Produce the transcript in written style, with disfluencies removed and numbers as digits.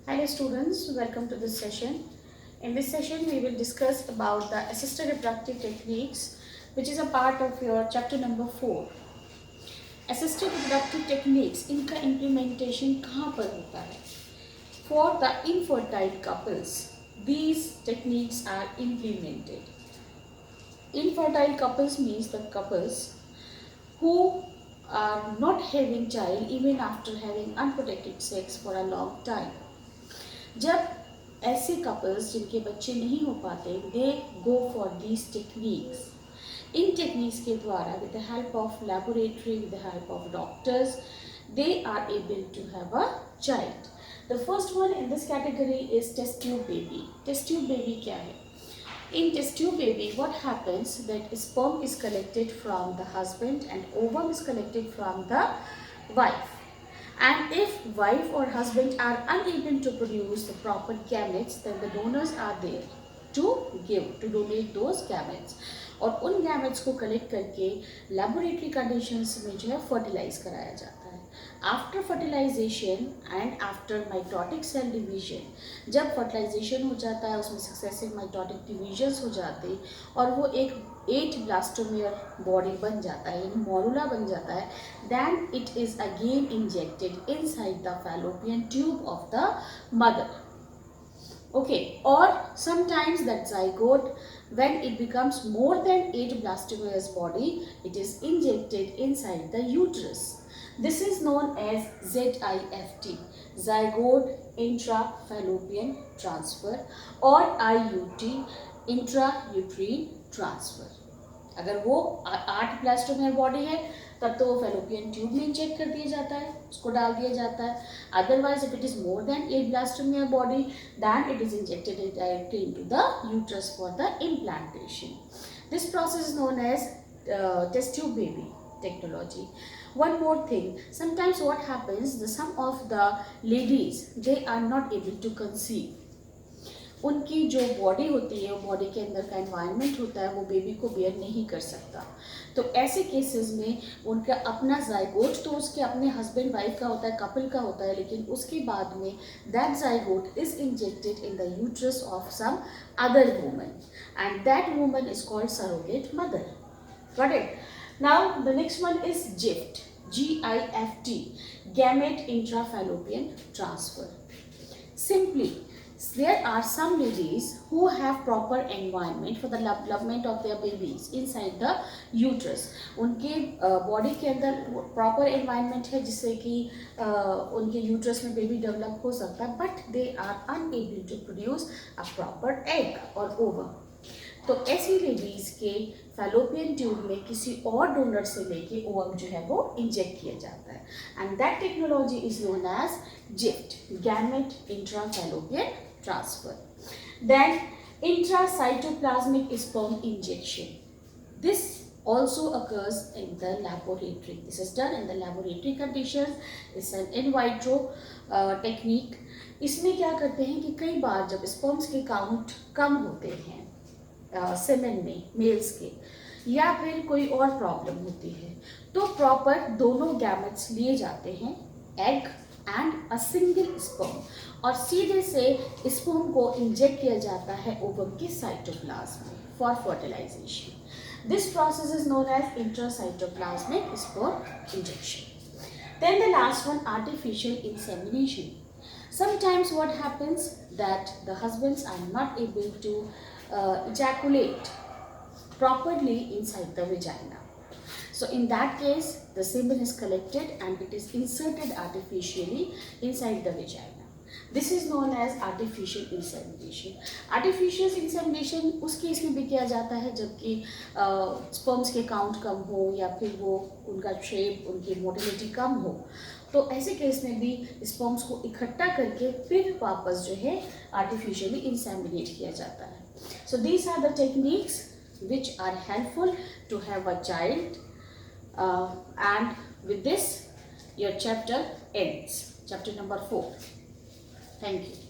Hello students, welcome to this session. In this session we will discuss about the assisted reproductive techniques, which is a part of your chapter number 4. Assisted reproductive techniques, इनका implementation कहाँ पर होता है? For the infertile couples, these techniques are implemented. Infertile couples means the couples who are not having child even after having unprotected sex for a long time. जब ऐसे couples जिनके बच्चे नहीं हो पाते, they go for these techniques. इन techniques के द्वारा with the help of laboratory, with the help of doctors, they are able to have a child. The first one in this category is test tube baby. Test tube baby क्या है? In test tube baby, what happens that sperm is collected from the husband and ovum is collected from the wife. And if wife or husband are unable to produce the proper gametes, then the donors are there to donate those gametes. और उन gametes को collect करके laboratory conditions में जो है fertilize कराया जाता है. After fertilisation and after mitotic cell division, जब फर्टिलाइजेशन हो जाता है, उसमें सक्सेसिव माइटोटिक डिवीजन्स हो जाते और वो एक 8 ब्लास्टोमियर बॉडी बन जाता है, यानी मॉरुला बन जाता है, then it is again injected inside the fallopian tube of the mother. Okay, or sometimes that zygote, when it becomes more than 8 blastomeres body, it is injected inside the uterus. This is known as ZIFT, zygote intrafallopian transfer, or IUT, intrauterine transfer. अगर वो 8 blastomere body है तब तो वो fallopian tube में inject कर दिया जाता है, उसको डाल दिया जाता है. Otherwise if it is more than 8 blastomere body, then it is injected directly into the uterus for the implantation. This process is known as test tube baby technology. One more thing, sometimes what happens, some of the ladies, they are not able to conceive. उनकी जो body होती है, वो body के अंदर का environment होता है, वो बेबी को बेयर नहीं कर सकता. तो ऐसे केसेस में उनका अपना जाइगोट तो उसके अपने हस्बैंड वाइफ का होता है, कपल का होता है, लेकिन उसके बाद में that zygote is injected in the uterus of some other woman and that woman is called surrogate mother. Got it? Now the next one is GIFT, GIFT, gamete intrafallopian transfer. Simply, there are some ladies who have proper environment for the development of their babies inside the uterus. उनके body के अंदर proper environment है जिससे कि उनके uterus में baby develop हो सकता है, but they are unable to produce a proper egg और ओवम. तो ऐसी लेडीज के फैलोपियन ट्यूब में किसी और डोनर से लेके ओवम जो है वो इंजेक्ट किया जाता है, and that technology is known as GIFT, gamete intrafallopian transfer. Then intracytoplasmic sperm injection, this also occurs in the laboratory. This is done in the laboratory conditions. It's an in vitro technique. इसमें क्या करते हैं कि कई बार जब sperms के count कम होते हैं सेमेन में मेल्स के, या फिर कोई और प्रॉब्लम होती है, तो प्रॉपर दोनों गैमेट्स लिए जाते हैं, egg and a single sperm, और सीधे से स्पर्म को इंजेक्ट किया जाता है ओवम के साइटोप्लाज्म में for fertilisation. This process is known as intracytoplasmic sperm injection. Then the last one, artificial insemination. Sometimes what happens that the husbands are not able to ejaculate properly inside the vagina. So in that case, the semen is collected and it is inserted artificially inside the vagina. This is known as artificial insemination. Artificial insemination उस case में भी किया जाता है जबकि sperms के count कम हो या फिर वो उनका शेप, उनकी मोटिलिटी कम हो. तो ऐसे केस में भी स्पर्म्स को इकट्ठा करके फिर वापस जो है आर्टिफिशियली इंसेमिनेट किया जाता है. So these are the techniques which are helpful to have a child, and with this your chapter ends, chapter number 4. Thank you.